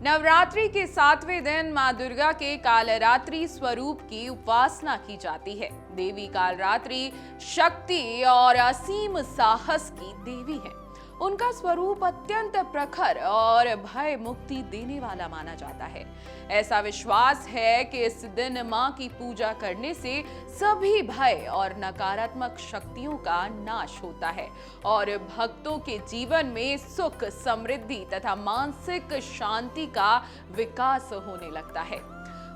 नवरात्रि के 7वें दिन मां दुर्गा के कालरात्रि स्वरूप की उपासना की जाती है। देवी कालरात्रि शक्ति और असीम साहस की देवी है। उनका स्वरूप अत्यंत प्रखर और भय मुक्ति देने वाला माना जाता है। ऐसा विश्वास है कि इस दिन मां की पूजा करने से सभी भय और नकारात्मक शक्तियों का नाश होता है और भक्तों के जीवन में सुख, समृद्धि तथा मानसिक शांति का विकास होने लगता है।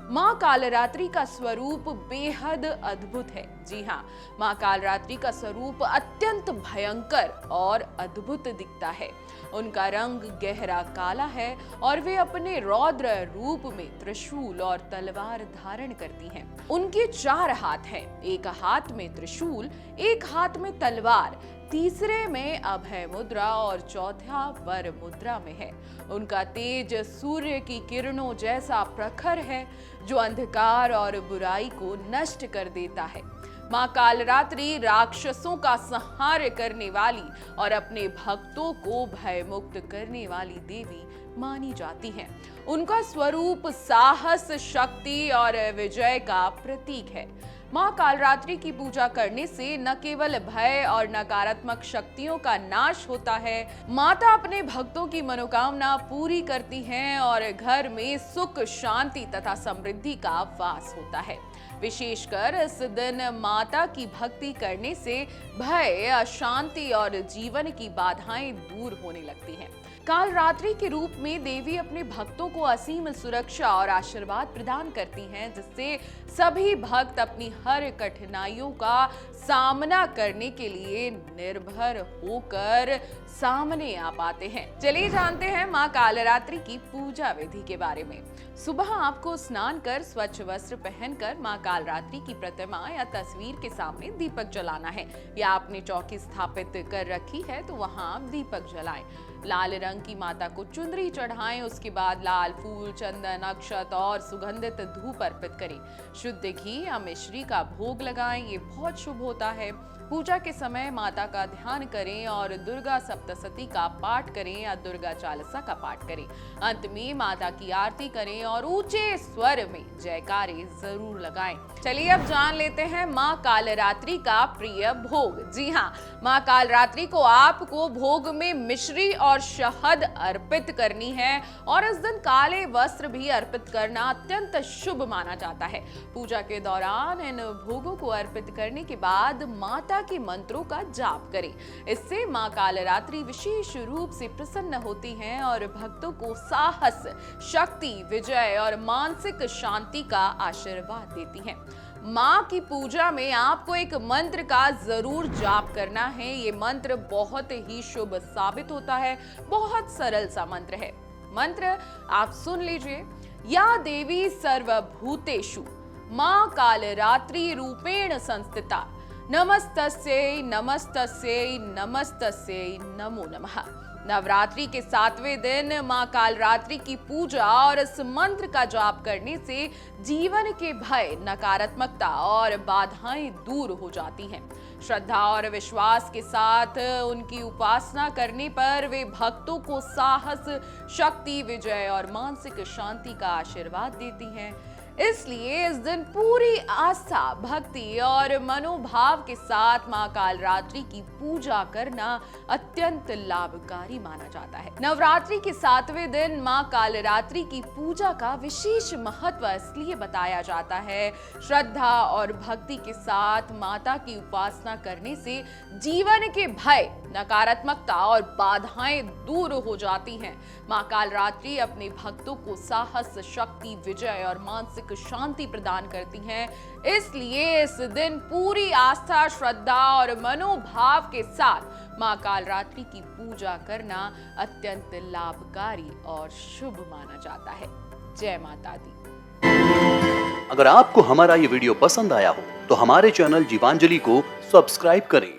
मां कालरात्रि का स्वरूप बेहद अद्भुत है। जी हाँ, मां कालरात्रि का स्वरूप अत्यंत भयंकर और अद्भुत दिखता है। उनका रंग गहरा काला है और वे अपने रौद्र रूप में त्रिशूल और तलवार धारण करती हैं। उनके 4 हाथ हैं, एक हाथ में त्रिशूल, एक हाथ में तलवार, तीसरे में अभय मुद्रा और चौथा वर मुद्रा में है। उनका तेज सूर्य की किरणों जैसा प्रखर है जो अंधकार और बुराई को नष्ट कर देता है। मां कालरात्रि राक्षसों का संहार करने वाली और अपने भक्तों को भयमुक्त करने वाली देवी मानी जाती हैं। उनका स्वरूप साहस, शक्ति और विजय का प्रतीक है। मां कालरात्रि की पूजा करने से न केवल भय और नकारात्मक शक्तियों का नाश होता है, माता अपने भक्तों की मनोकामना पूरी करती हैं और घर में सुख, शांति तथा समृद्धि का वास होता है। विशेषकर इस दिन माता की भक्ति करने से भय, अशांति और जीवन की बाधाएं दूर होने लगती हैं। कालरात्रि के रूप में देवी अपने भक्तों को असीम सुरक्षा और आशीर्वाद प्रदान करती हैं, जिससे सभी भक्त अपनी हर कठिनाइयों का सामना करने के लिए निर्भर होकर सामने आ पाते हैं। चलिए जानते हैं मां कालरात्रि की पूजा विधि के बारे में। सुबह आपको स्नान कर स्वच्छ वस्त्र पहनकर मां कालरात्रि की प्रतिमा या तस्वीर के सामने दीपक जलाना है, या आपने चौकी स्थापित कर रखी है तो वहां आप दीपक जलाएं। लाल रंग की माता को चुंदरी चढ़ाएं, उसके बाद लाल फूल, चंदन, अक्षत और सुगंधित धूप अर्पित करें। शुद्ध घी या मिश्री का भोग लगाएं, ये बहुत शुभ होता है। पूजा के समय माता का ध्यान करें और दुर्गा सप्तशती का पाठ करें या दुर्गा चालीसा का पाठ करें। अंत में माता की आरती करें और ऊंचे स्वर में जयकारे जरूर लगाएं। चलिए अब जान लेते हैं मां कालरात्रि का प्रिय भोग। जी हाँ, मां कालरात्रि को आपको भोग में मिश्री और शहद अर्पित करनी है और इस दिन काले वस्त्र भी अर्पित करना अत्यंत शुभ माना जाता है। पूजा के दौरान इन भोगों को अर्पित करने के बाद माता के मंत्रों का जाप करें। इससे मां कालरात्रि विशेष रूप से प्रसन्न होती हैं और भक्तों को साहस, शक्ति, विजय और मानसिक शांति का आशीर्वाद देती हैं। मां की पूजा में आपको एक मंत्र का जरूर जाप करना है। ये मंत्र बहुत ही शुभ साबित होता है। बहुत सरल सा मंत्र है। मंत्र आप सुन लीजिए। या देवी सर्वभूतेषु मां कालरात्रि रूपेण संस्थिता नमस्तस्यै नमस्तस्यै नमस्तस्यै नमो नमः। नवरात्रि के 7वें दिन मां कालरात्रि की पूजा और इस मंत्र का जाप करने से जीवन के भय, नकारात्मकता और बाधाएं दूर हो जाती हैं। श्रद्धा और विश्वास के साथ उनकी उपासना करने पर वे भक्तों को साहस, शक्ति, विजय और मानसिक शांति का आशीर्वाद देती हैं। इसलिए इस दिन पूरी आस्था, भक्ति और मनोभाव के साथ मां कालरात्रि की पूजा करना अत्यंत लाभकारी माना जाता है। नवरात्रि के 7वें दिन मां कालरात्रि की पूजा का विशेष महत्व इसलिए बताया जाता है। श्रद्धा और भक्ति के साथ माता की उपासना करने से जीवन के भय, नकारात्मकता और बाधाएं दूर हो जाती हैं। मां कालरात्रि अपने भक्तों को साहस, शक्ति, विजय और मानसिक शांति प्रदान करती हैं। इसलिए इस दिन पूरी आस्था, श्रद्धा और मनोभाव के साथ मां कालरात्रि की पूजा करना अत्यंत लाभकारी और शुभ माना जाता है। जय माता दी। अगर आपको हमारा ये वीडियो पसंद आया हो तो हमारे चैनल जीवांजलि को सब्सक्राइब करें